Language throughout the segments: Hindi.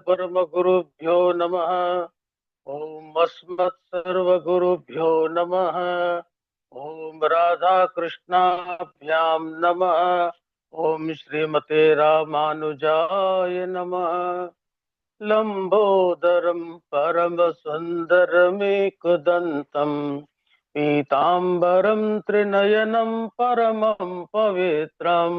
परमगुरुभ्यो नमः। ओम अस्मत् सर्वगुरुभ्यो नमः। ओम राधा कृष्णाभ्यां नमः। ओम श्रीमते रामानुजाय नमः। लंबोदरम परम सुंदरमेकदंतम पीतांबरम त्रिनयनम परमं पवित्रम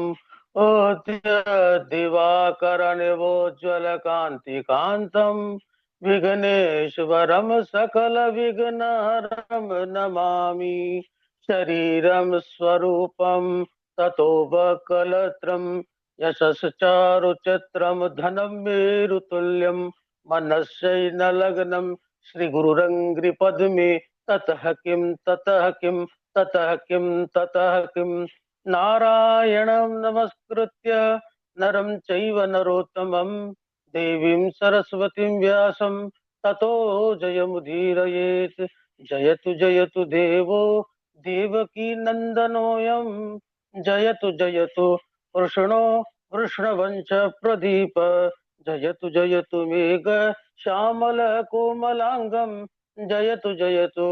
दिवाकरनिवोज्ज्वलकान्तिकान्तं विघ्नेश्वरं सकलविघ्नहरं नमामि। शरीरं स्वरूपं ततो वकलत्रं यशश्चारुचित्रं धनं मेरुतुल्यं मनस्यैनलग्नं श्रीगुरुरङ्घ्रिपद्मे ततः किं ततः किं ततः किं ततः किं नारायणं नमस्कृत्य नरं चैव नरोत्तमं देवीं सरस्वतीं व्यासं ततो जयमुदीरयेत्। जयतु जयतु देवो देवकी नन्दनोऽयं जयतु जयतु कृष्णो वृषणवंश प्रदीप जयतु जयतु मेघ श्यामल कोमलांगम जयतु जयतु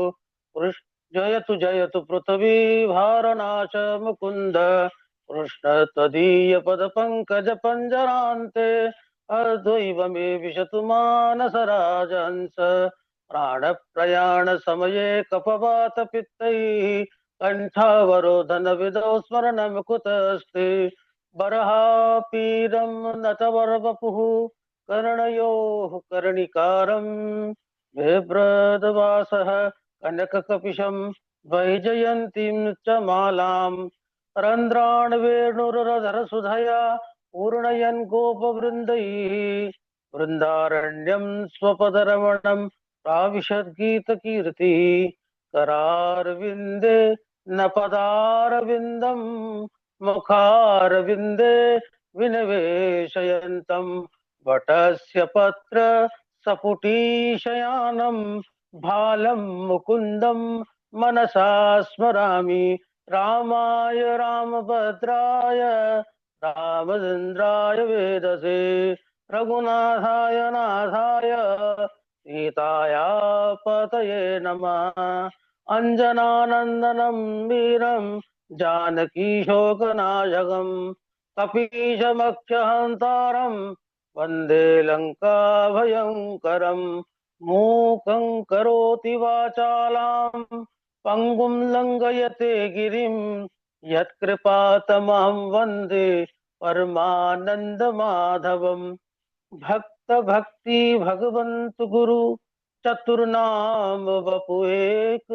जयतु जयतु पृथ्वी भारनाश मुकुंद कृष्ण तदीय पद पंकज पंजरांते अद्वैव मे विशतु मानस राजहंस प्राण प्रयाण समये कपवात पित्तैः कंठावरोधन विदौ स्मरणं कुतस्ते बर्हापीडं नटवरवपुः कर्णयोः कर्णिकारं बिभ्रद्वासः कनककपिशं वैजयन्तीं च मालां रन्ध्रान् वेणुरधरसुधया पूर्णयन् गोपवृन्दैः वृन्दारण्यं स्वपदरमणं प्राविशद्गीतकीर्तिः करारविन्दे न पदारविन्दम् मुखारविन्दे विनिवेशयन्तं वटस्य पत्र सपुटीशयानं भालं मुकुन्दं मनसा स्मरामि। रामाय रामभद्राय रामचन्द्राय वेदसे रघुनाथाय नाथाय सीताया पतये नमः। अञ्जनानन्दनं वीरं जानकी शोकनाशकं कपीशमक्षहन्तारं वन्दे लङ्काभयङ्करं मूकं करोति वाचालां पङ्गुं लङ्घयते गिरिं यत्कृपातमहं वन्दे परमानन्दमाधवं। भक्त भक्ति भगवंत गुरु चतुर्नाम बपु एक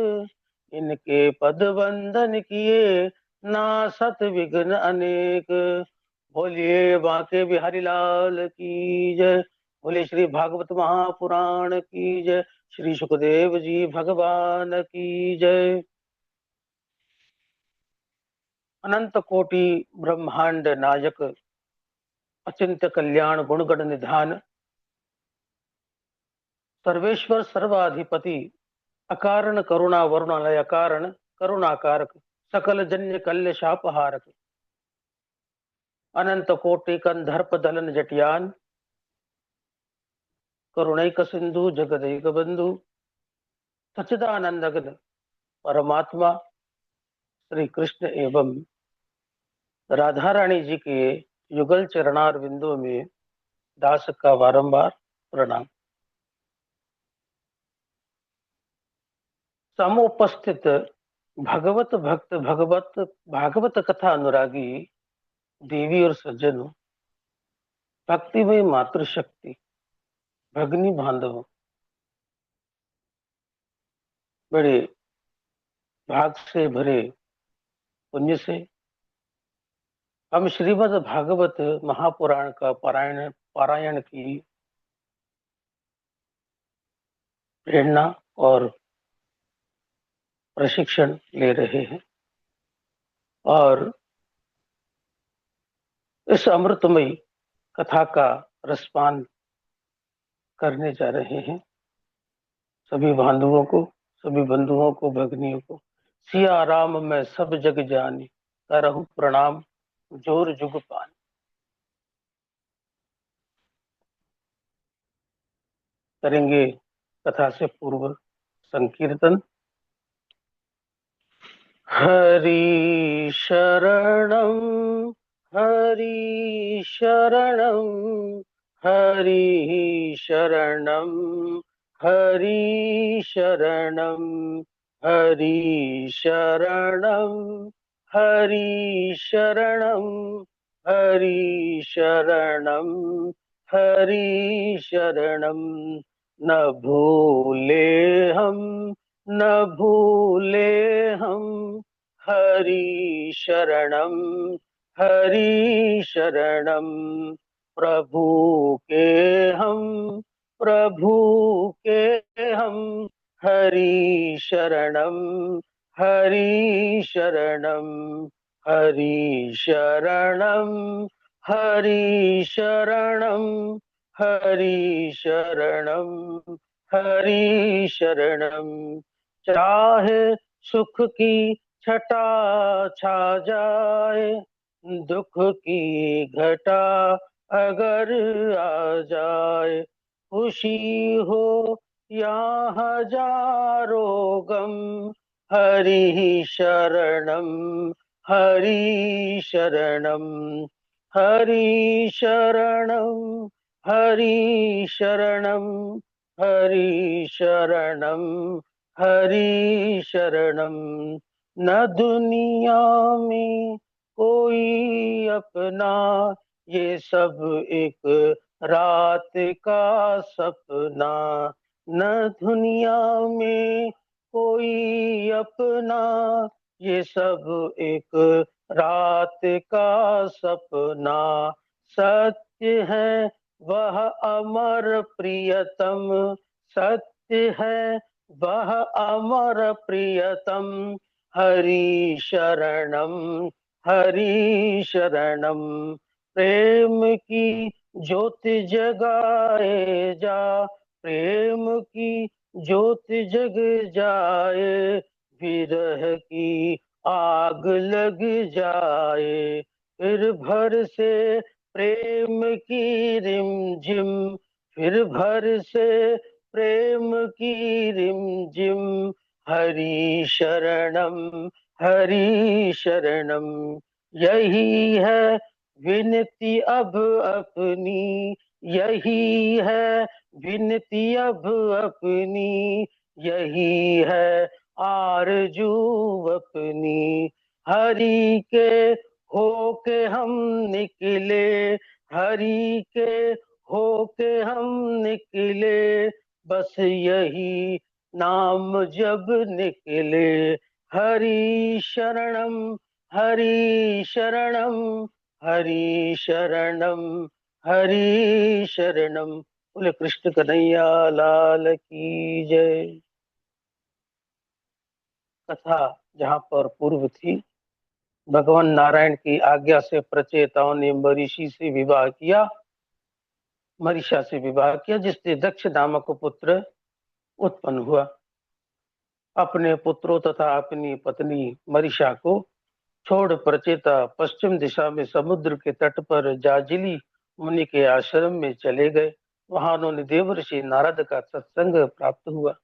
इनके पद बंधन किए ना सत विघ्न अनेक। बोलिए बांके बिहारी लाल की जय। बोले श्री भागवत महापुराण की जय। श्री सुखदेव जी भगवान की जय। अनंत कोटि ब्रह्मांड नायक अचिंत्य कल्याण गुणगण निधान सर्वेश्वर सर्वाधिपति अकारण करुणा वरुणालय कारण करुणाकारक सकल जन्य कल्य शापहारक अनंत कोटि कंधर्प दलन जटियान करुणैक सिंधु जगदैक बंधु सच्चिदानंद परमात्मा श्री कृष्ण एवं राधा रानी जी के युगल चरणार बिंदु में दास का बारंबार प्रणाम। समुपस्थित भगवत भक्त भगवत भागवत कथा अनुरागी देवी और सज्जनों, भक्तिमय मातृशक्ति भगनी बांधवों, बड़े भाग से भरे पुण्य से हम श्रीमद् भागवत महापुराण का पारायण की प्रेरणा और प्रशिक्षण ले रहे हैं और इस अमृतमयी कथा का रसपान करने जा रहे हैं। सभी बांधवों को, सभी बंधुओं को, भगनियों को सिया राम मैं सब जग जानी करहु प्रणाम जोर जुग पान। करेंगे कथा से पूर्व संकीर्तन। हरि शरणम हरि शरणम हरि शरणम हरि शरणम हरि शरणम हरि शरणम हरि शरणम हरि शरणम। न भूले हम न भूले हम हरि शरणम हरि शरणम। प्रभु के हम प्रभु के हम हरि शरणम हरि शरणम हरि शरणम हरि शरणम हरि शरणम हरि शरणम। चाहे सुख की छटा छा जाए दुख की घटा अगर आ जाए खुशी हो या हजारों गम हरि शरणम हरि शरणम हरि शरणम हरि शरणम हरि शरणम हरि शरणम। न दुनिया में कोई अपना ये सब एक रात का सपना। न दुनिया में कोई अपना ये सब एक रात का सपना। सत्य है वह अमर प्रियतम सत्य है वह अमर प्रियतम हरि शरणम हरि शरणम। प्रेम की ज्योति जगाए जा प्रेम की ज्योति जग जाए विरह की आग लग जाए फिर भर से प्रेम की रिमझिम फिर भर से प्रेम की रिमझिम हरि शरणम हरि शरणम। यही है विनती अब अपनी यही है विनती अब अपनी यही है आरजू अपनी। हरि के होके हम निकले हरि के होके हम निकले बस यही नाम जब निकले हरि शरणम हरि शरणम हरि शरणम हरि शरणम। बोले कृष्ण कन्हैया लाल की जय। कथा जहाँ पर पूर्व थी भगवान नारायण की आज्ञा से प्रचेताओं ने मरीषि से विवाह किया मरीषा से विवाह किया जिससे दक्ष नामक पुत्र उत्पन्न हुआ। अपने पुत्रों तथा अपनी पत्नी मरीषा को छोड़ प्रचेता पश्चिम दिशा में समुद्र के तट पर जाजिली मुनि के आश्रम में चले गए। वहां उन्होंने देवर्षि नारद का सत्संग प्राप्त हुआ।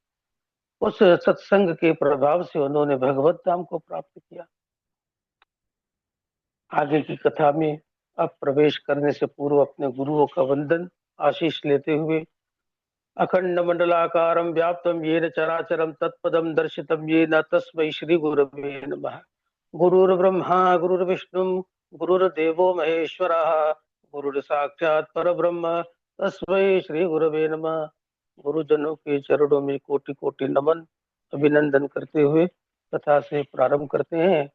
उस सत्संग के प्रभाव से उन्होंने भगवत धाम को प्राप्त किया। आगे की कथा में अब प्रवेश करने से पूर्व अपने गुरुओं का वंदन आशीष लेते हुए अखंड मंडलाकारं व्याप्तं येन चराचरं तत्पदं दर्शितं येन तस्मै श्री गुरवे नमः। गुरुर्ब्रह्मा गुरुर्विष्णु गुरुर्देवो महेश्वरः गुरुर्साक्षात् परब्रह्म तस्मै श्री गुरवे नमः। गुरुजनों के चरणों में कोटि कोटि नमन अभिनंदन करते हुए कथा से प्रारंभ करते हैं।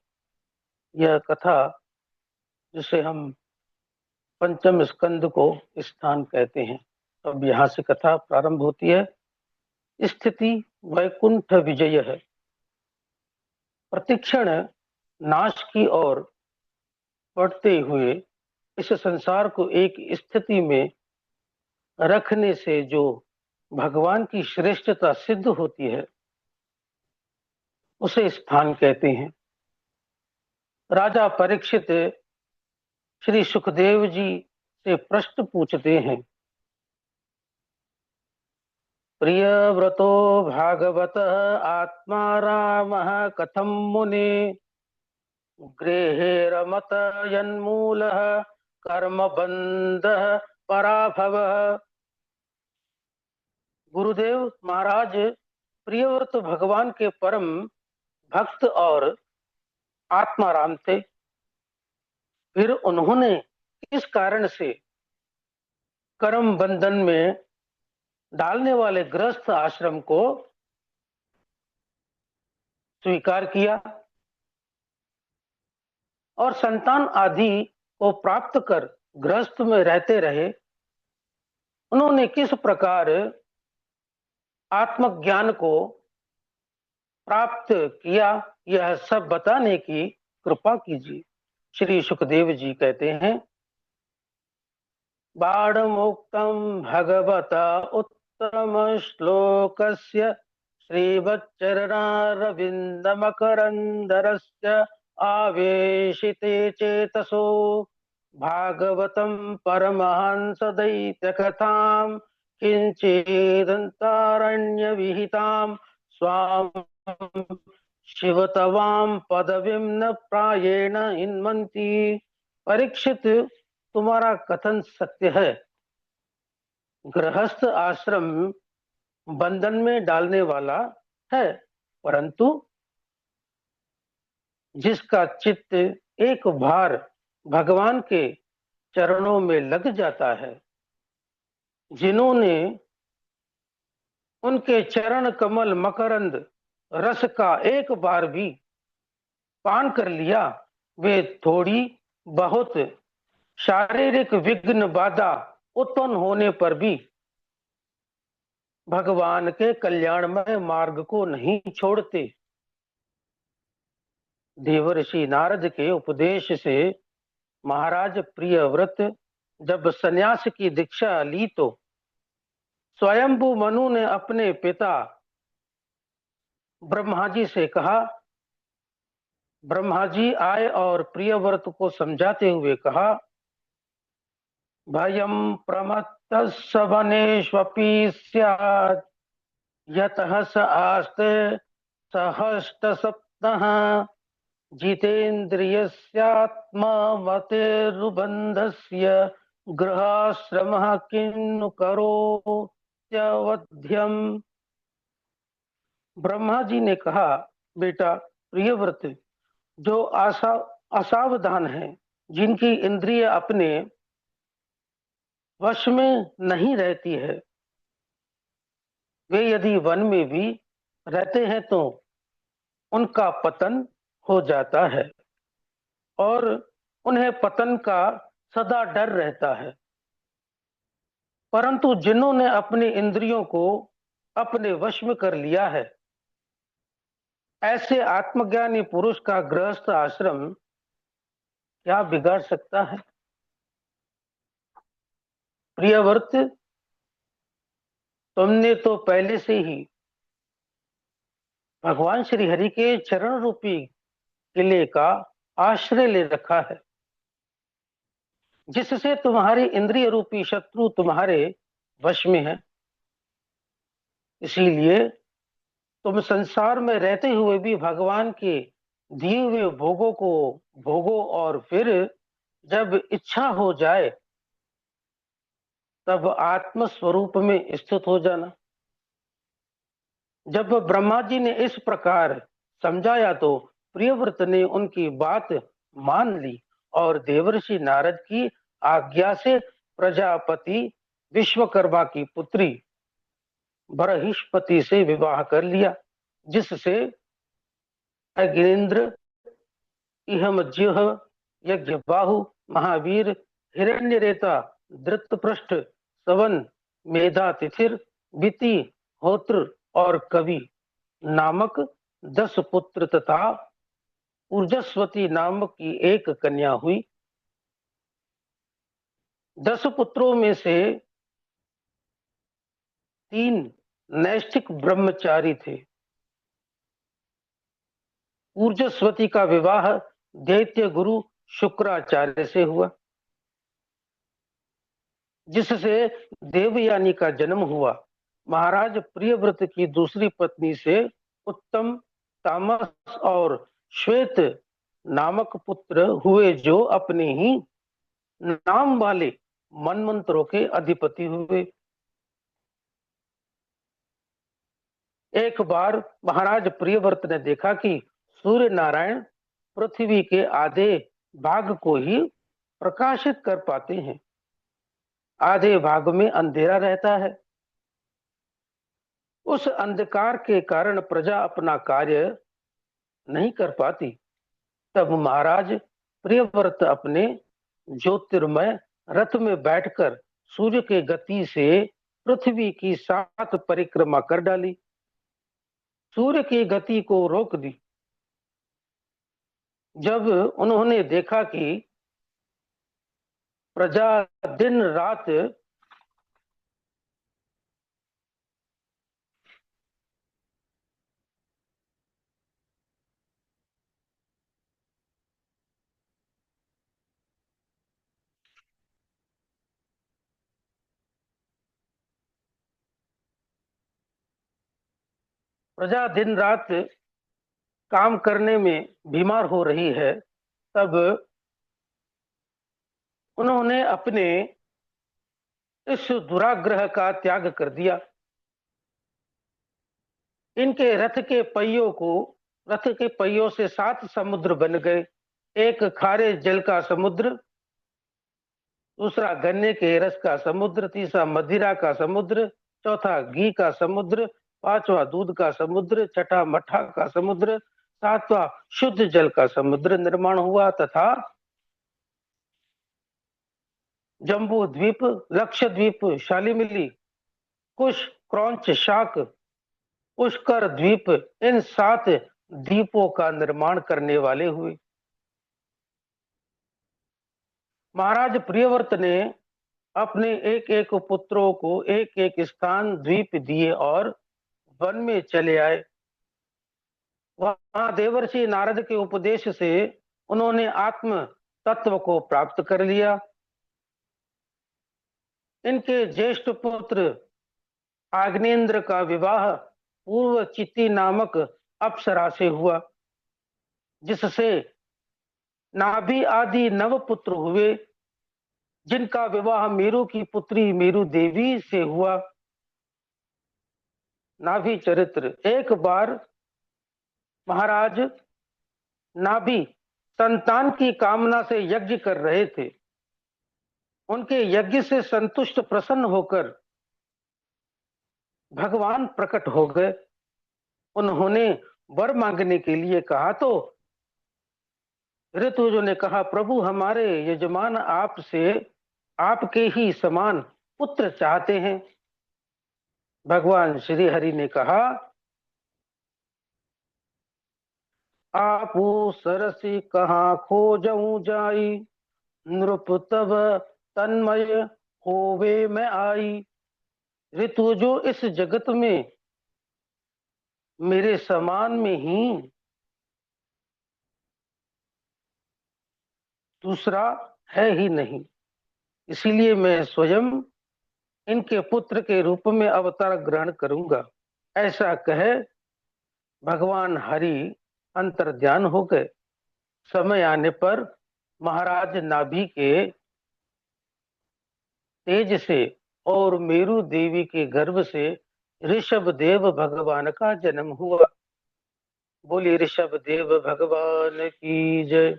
यह कथा जिसे हम पंचम स्कंद को स्थान कहते हैं। अब यहाँ से कथा प्रारंभ होती है। स्थिति वैकुंठ विजय है। प्रतिक्षण नाश की ओर बढ़ते हुए इस संसार को एक स्थिति में रखने से जो भगवान की श्रेष्ठता सिद्ध होती है उसे स्थान कहते हैं। राजा परीक्षित श्री सुखदेव जी से प्रश्न पूछते हैं प्रियव्रतो भागवतः आत्मा रामः कथं मुने गृहे रमत यन्मूलः कर्मबन्धः पराभवः। गुरुदेव महाराज प्रियव्रत भगवान के परम भक्त और आत्माराम थे। फिर उन्होंने किस कारण से कर्म बंधन में डालने वाले गृहस्थ आश्रम को स्वीकार किया और संतान आदि को प्राप्त कर गृहस्थ में रहते रहे? उन्होंने किस प्रकार आत्मज्ञान को प्राप्त किया, यह सब बताने की कृपा कीजिए। श्री सुखदेव जी कहते हैं, बाणमुक्तं भगवता उत्तम श्लोकस्य श्रीवच्चरणारविन्दमकरन्दरस्य आवेशिते चेतसो भागवतं परमहंसदैत्यकथां किञ्चिदन्तारण्यविहितां स्वां शिवतवां पदवीं न प्रायेण हिन्वन्ति। परीक्षित, तुम्हारा कथन सत्य है। गृहस्थ आश्रम बंधन में डालने वाला है, परंतु जिसका चित्त एक बार भगवान के चरणों में लग जाता है, जिन्होंने उनके चरण कमल मकरंद रस का एक बार भी पान कर लिया, वे थोड़ी बहुत शारीरिक विघ्न बाधा उत्पन्न होने पर भी भगवान के कल्याणमय मार्ग को नहीं छोड़ते। देवर्षि नारद के उपदेश से महाराज प्रियव्रत जब सन्यास की दीक्षा ली तो स्वयंभू मनु ने अपने पिता ब्रह्मा जी से कहा। ब्रह्मा जी आए और प्रियव्रत को समझाते हुए कहा, भयं प्रमत्तस्य वनेष्वपि स्यात् यतः स आस्ते सहस्रसप्तः जितेन्द्रियस्यात्ममतेरुबन्धस्य गृहाश्रमः किन्नु करोत्यवध्यम्। ब्रह्मा जी ने कहा, बेटा प्रियव्रत, जो असावधान है, जिनकी इंद्रिय अपने वश में नहीं रहती है, वे यदि वन में भी रहते हैं तो उनका पतन हो जाता है और उन्हें पतन का सदा डर रहता है। परंतु जिन्होंने अपनी इंद्रियों को अपने वश में कर लिया है, ऐसे आत्मज्ञानी पुरुष का गृहस्थ आश्रम क्या बिगाड़ सकता है? प्रियव्रत, तुमने तो पहले से ही भगवान श्री हरि के चरण रूपी किले का आश्रय ले रखा है, जिससे तुम्हारी इंद्रिय रूपी शत्रु तुम्हारे वश में है। इसीलिए तुम संसार में रहते हुए भी भगवान के दिए हुए भोगों को भोगो और फिर जब इच्छा हो जाए तब आत्म स्वरूप में स्थित हो जाना। जब ब्रह्मा जी ने इस प्रकार समझाया तो प्रियव्रत ने उनकी बात मान ली और देवर्षि नारद की आज्ञा से प्रजापति विश्वकर्मा की पुत्री बरहिष्पति से विवाह कर लिया, जिससे अग्निन्द्र, इहमज्युह, यज्ञबाहु, महावीर, हिरण्यरेता, धृतपृष्ठ, सवन, मेधातिथिर, विति, होत्र और कवि नामक 10 पुत्र तथा ऊर्जस्वती नामक की एक कन्या हुई। 10 पुत्रों में से 3 नैष्ठिक ब्रह्मचारी थे। ऊर्जस्वती का विवाह दैत्य गुरु शुक्राचार्य से हुआ, जिससे देवयानी का जन्म हुआ। महाराज प्रियव्रत की दूसरी पत्नी से उत्तम, तामस और श्वेत नामक पुत्र हुए, जो अपने ही नाम वाले मनमंत्रों के अधिपति हुए। एक बार महाराज प्रियव्रत ने देखा कि सूर्य नारायण पृथ्वी के आधे भाग को ही प्रकाशित कर पाते हैं, आधे भाग में अंधेरा रहता है। उस अंधकार के कारण प्रजा अपना कार्य नहीं कर पाती। तब महाराज प्रियव्रत अपने ज्योतिर्मय रथ में बैठकर सूर्य के गति से पृथ्वी की 7 परिक्रमा कर डाली, सूर्य की गति को रोक दी। जब उन्होंने देखा कि प्रजा दिन रात प्रजा दिन रात काम करने में बीमार हो रही है, तब उन्होंने अपने इस दुराग्रह का त्याग कर दिया। इनके रथ के पहियों से 7 समुद्र बन गए। एक खारे जल का समुद्र, दूसरा गन्ने के रस का समुद्र, तीसरा मदिरा का समुद्र, चौथा घी का समुद्र, पांचवा दूध का समुद्र, छठा मठा का समुद्र, सातवां शुद्ध जल का समुद्र निर्माण हुआ, तथा जम्बू द्वीप, लक्षद्वीप, शालिमिली, कुश, क्रौंच, शाक, पुष्कर द्वीप, इन 7 द्वीपों का निर्माण करने वाले हुए। महाराज प्रियव्रत ने अपने एक एक पुत्रों को एक एक स्थान द्वीप दिए और वन में चले आए। वहां देवर्षि नारद के उपदेश से उन्होंने आत्म तत्व को प्राप्त कर लिया। इनके ज्येष्ठ पुत्र आग्नेन्द्र का विवाह पूर्व चिति नामक अप्सरा से हुआ, जिससे नाभि आदि 9 पुत्र हुए, जिनका विवाह मेरु की पुत्री मेरु देवी से हुआ। नाभि चरित्र। एक बार महाराज नाभि संतान की कामना से यज्ञ कर रहे थे। उनके यज्ञ से संतुष्ट प्रसन्न होकर भगवान प्रकट हो गए। उन्होंने वर मांगने के लिए कहा तो ऋतुजों ने कहा, प्रभु हमारे यजमान आपसे आपके ही समान पुत्र चाहते हैं। भगवान श्री हरि ने कहा, आप सरसी कहाँ खोजऊं जाई, नृप तब तन्मय होवे में आई। ऋतु जो इस जगत में मेरे समान में ही दूसरा है ही नहीं, इसीलिए मैं स्वयं इनके पुत्र के रूप में अवतार ग्रहण करूंगा। ऐसा कहे भगवान हरि अंतर्ध्यान हो गए। समय आने पर महाराज नाभि के तेज से और मेरु देवी के गर्भ से ऋषभ देव भगवान का जन्म हुआ। बोली ऋषभ देव भगवान की जय।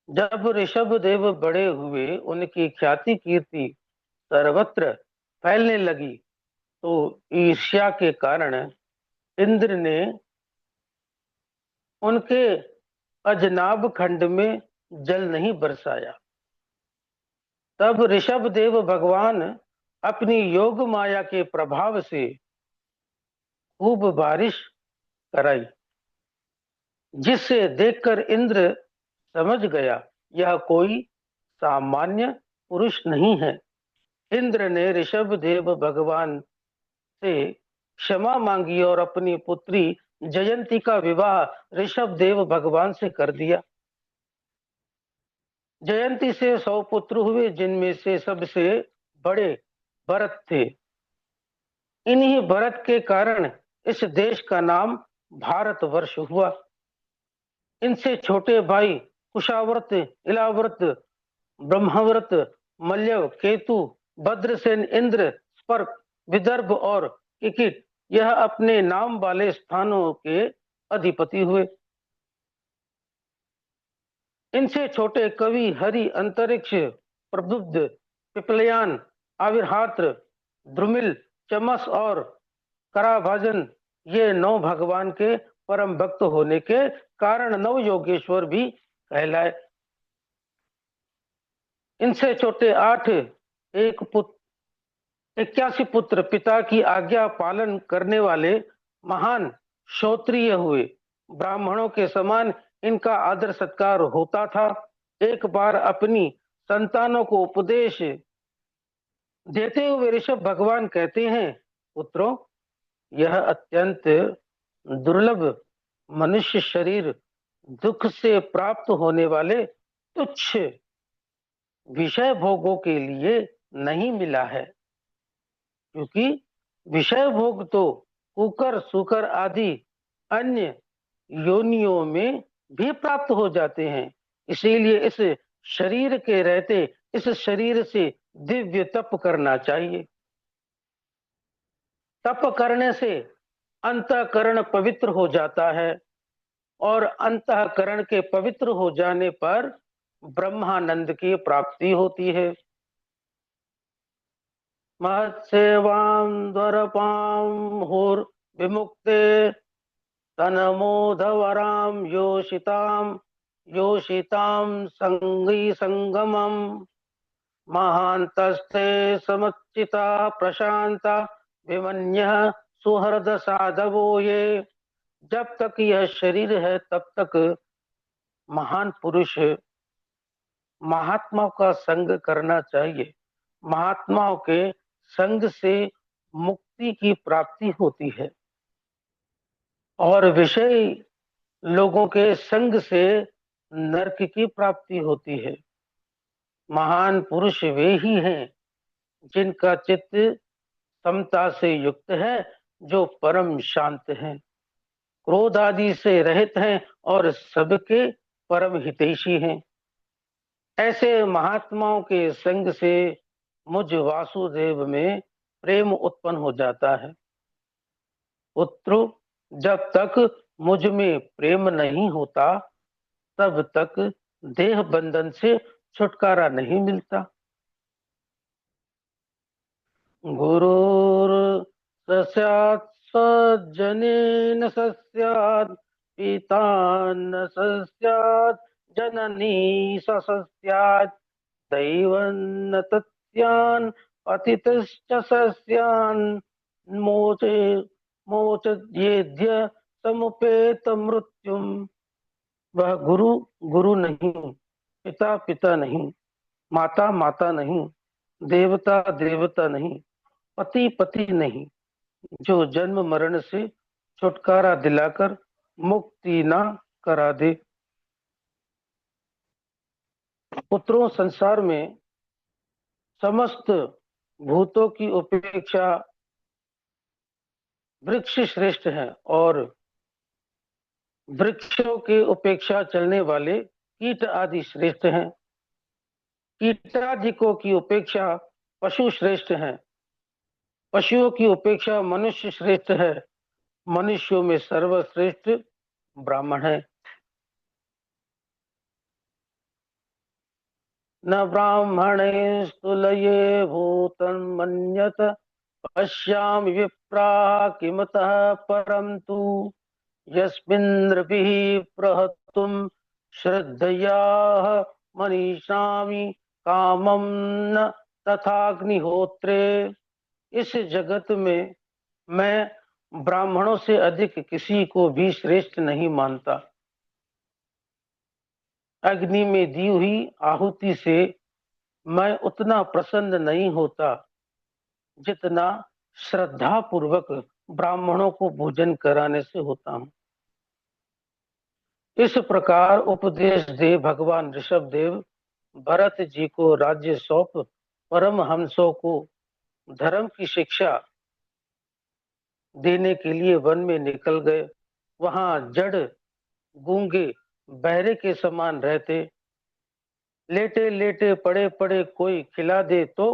जब ऋषभ देव बड़े हुए, उनकी ख्याति कीर्ति सर्वत्र फैलने लगी, तो ईर्ष्या के कारण इंद्र ने उनके अजनाब खंड में जल नहीं बरसाया। तब ऋषभ देव भगवान अपनी योग माया के प्रभाव से खूब बारिश कराई, जिससे देखकर इंद्र समझ गया यह कोई सामान्य पुरुष नहीं है। इंद्र ने ऋषभ देव भगवान से क्षमा मांगी और अपनी पुत्री जयंती का विवाह ऋषभ देव भगवान से कर दिया। जयंती से 100 पुत्र हुए, जिनमें से सबसे बड़े भरत थे। इन्हीं भरत के कारण इस देश का नाम भारतवर्ष हुआ। इनसे छोटे भाई कुशाव्रत, इलाव्रत, ब्रह्माव्रत, मल्लव, केतु, भद्रसेन, इंद्र, स्पर्क, विदर्भ और किकिट यह अपने नाम वाले स्थानों के अधिपति हुए। इनसे छोटे कवि हरि, अंतरिक्ष, प्रबुद्ध, पिपलयान, आविर्हात्र, द्रुमिल, चमस और कराभाजन ये 9 भगवान के परम भक्त होने के कारण 9 योगेश्वर भी कहलाए। इनसे छोटे 8 एक पुत्र 81 पुत्र पिता की आज्ञा पालन करने वाले महान क्षत्रिय हुए। ब्राह्मणों के समान इनका आदर सत्कार होता था। एक बार अपनी संतानों को उपदेश देते हुए ऋषभ भगवान कहते हैं, पुत्रों, यह अत्यंत दुर्लभ मनुष्य शरीर दुख से प्राप्त होने वाले तुच्छ विषय भोगों के लिए नहीं मिला है, क्योंकि विषय भोग तो कुकर, सुकर आदि अन्य योनियों में भी प्राप्त हो जाते हैं। इसीलिए इस शरीर के रहते इस शरीर से दिव्य तप करना चाहिए। तप करने से अंतःकरण पवित्र हो जाता है और अंतःकरण के पवित्र हो जाने पर ब्रह्मानंद की प्राप्ति होती है। महत्सेवां द्वरपां होर विमुक्ते तनमोधवरां योषितां संगी संगमम महांतस्ते समुचिता प्रशांता विमन्यः सुहृद साधवो ये। जब तक यह शरीर है तब तक महान पुरुष महात्माओं का संग करना चाहिए। महात्माओं के संग से मुक्ति की प्राप्ति होती है और विषय लोगों के संग से नरक की प्राप्ति होती है। महान पुरुष वे ही हैं जिनका चित्त समता से युक्त है, जो परम शांत हैं, क्रोध आदि से रहित हैं और सबके परम हितैषी हैं। ऐसे महात्माओं के संग से मुझ वासुदेव में प्रेम उत्पन्न हो जाता है। पुत्र, जब तक मुझ में प्रेम नहीं होता तब तक देह बंधन से छुटकारा नहीं मिलता। गुरुर सस्यात् सज्जनेन सस्यात् पिता न सस्यात् जननी सस्यात् दैवन्न तस्यान् पतितश्च सस्यान् मोचे मोचयेद्य समुपेत मृत्युम। वह गुरु गुरु नहीं, पिता पिता नहीं, माता माता नहीं, देवता देवता नहीं, पति पति नहीं, जो जन्म मरण से छुटकारा दिलाकर मुक्ति ना करा दे। पुत्रों, संसार में समस्त भूतों की उपेक्षा वृक्ष श्रेष्ठ है और वृक्षों के उपेक्षा चलने वाले कीट आदि श्रेष्ठ हैं। कीटादिकों की उपेक्षा पशु श्रेष्ठ हैं। पशुओं की उपेक्षा मनुष्य श्रेष्ठ है। मनुष्यों में सर्वश्रेष्ठ ब्राह्मण है। न ब्राह्मणे स्तुलये भूतं मन्यत पश्यामि विप्राः किमतः परं तु यस्मिन्द्रभिः प्रहतुं श्रद्धया मनीषामि कामं न तथाग्निहोत्रे। इस जगत में मैं ब्राह्मणों से अधिक किसी को भी श्रेष्ठ नहीं मानता। अग्नि में दी हुई आहुति से मैं उतना प्रसन्न नहीं होता जितना श्रद्धा पूर्वक ब्राह्मणों को भोजन कराने से होता हूँ। इस प्रकार उपदेश दे भगवान ऋषभ देव भरत जी को राज्य सौंप परमहंसों को धर्म की शिक्षा देने के लिए वन में निकल गए। वहां जड़ गूंगे बहरे के समान रहते, लेटे लेटे पड़े पड़े कोई खिला दे तो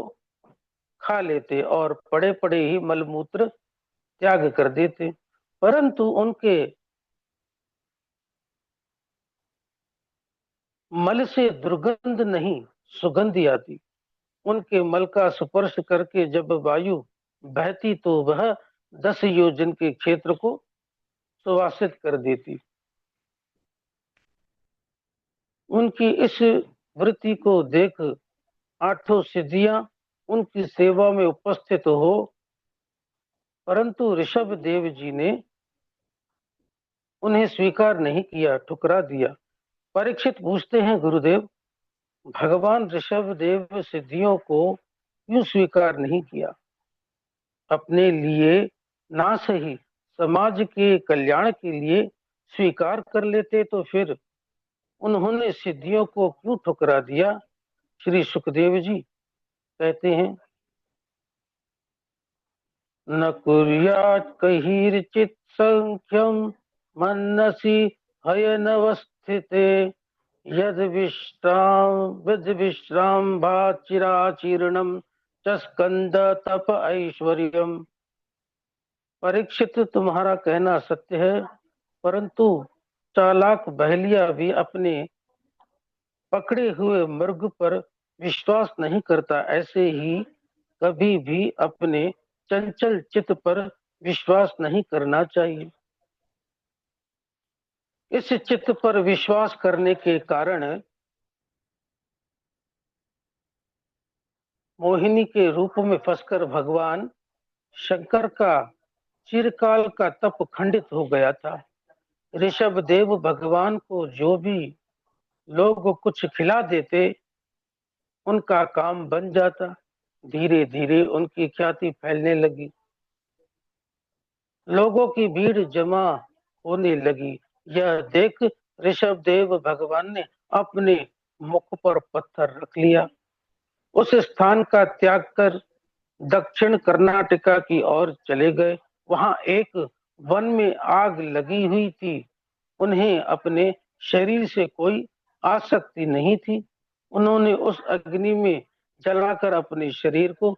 खा लेते और पड़े पड़े ही मलमूत्र त्याग कर देते। परंतु उनके मल से दुर्गंध नहीं, सुगंध आती। उनके मल का स्पर्श करके जब वायु बहती तो वह 10 योजन के क्षेत्र को सुवासित कर देती। उनकी इस वृत्ति को देख 8 सिद्धियां उनकी सेवा में उपस्थित हो, परंतु ऋषभ देव जी ने उन्हें स्वीकार नहीं किया, ठुकरा दिया। परीक्षित पूछते हैं, गुरुदेव, भगवान ऋषभ देव सिद्धियों को क्यों स्वीकार नहीं किया? अपने लिए ना सही, समाज के कल्याण के लिए स्वीकार कर लेते तो फिर उन्होंने सिद्धियों को क्यों ठुकरा दिया? श्री सुखदेव जी कहते हैं, न कुर्यात् कैर्चित् संख्यम मनसि हयनवस्थिते यद विश्राम चिराचीर्णम च स्कंद तप ऐश्वर्यम। परीक्षित, तुम्हारा कहना सत्य है, परंतु चालाक बहलिया भी अपने पकड़े हुए मृग पर विश्वास नहीं करता। ऐसे ही कभी भी अपने चंचल चित्त पर विश्वास नहीं करना चाहिए। इस चित्त पर विश्वास करने के कारण मोहिनी के रूप में फंसकर भगवान शंकर का चिरकाल का तप खंडित हो गया था। ऋषभ देव भगवान को जो भी लोग कुछ खिला देते, उनका काम बन जाता। धीरे धीरे उनकी ख्याति फैलने लगी, लोगों की भीड़ जमा होने लगी। यह देख ऋषभ देव भगवान ने अपने मुख पर पत्थर रख लिया। उस स्थान का त्याग कर दक्षिण कर्नाटका की ओर चले गए। वहां एक वन में आग लगी हुई थी। उन्हें अपने शरीर से कोई आसक्ति नहीं थी। उन्होंने उस अग्नि में जलाकर अपने शरीर को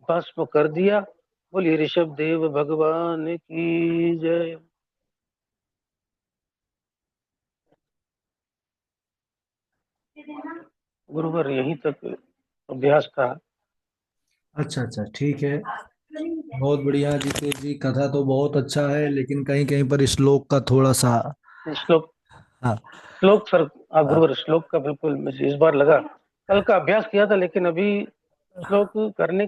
भस्म कर दिया। बोलिए ऋषभ देव भगवान की जय। गुरुवर यहीं तक अभ्यास था। अच्छा अच्छा, ठीक है। बहुत बढ़िया जितेश जी, कथा तो बहुत अच्छा है, लेकिन कहीं कहीं पर श्लोक का थोड़ा सा। श्लोक हाँ। श्लोक सर, हाँ। गुरुवर श्लोक का बिल्कुल मुझे इस बार लगा, कल का अभ्यास किया था लेकिन अभी श्लोक करने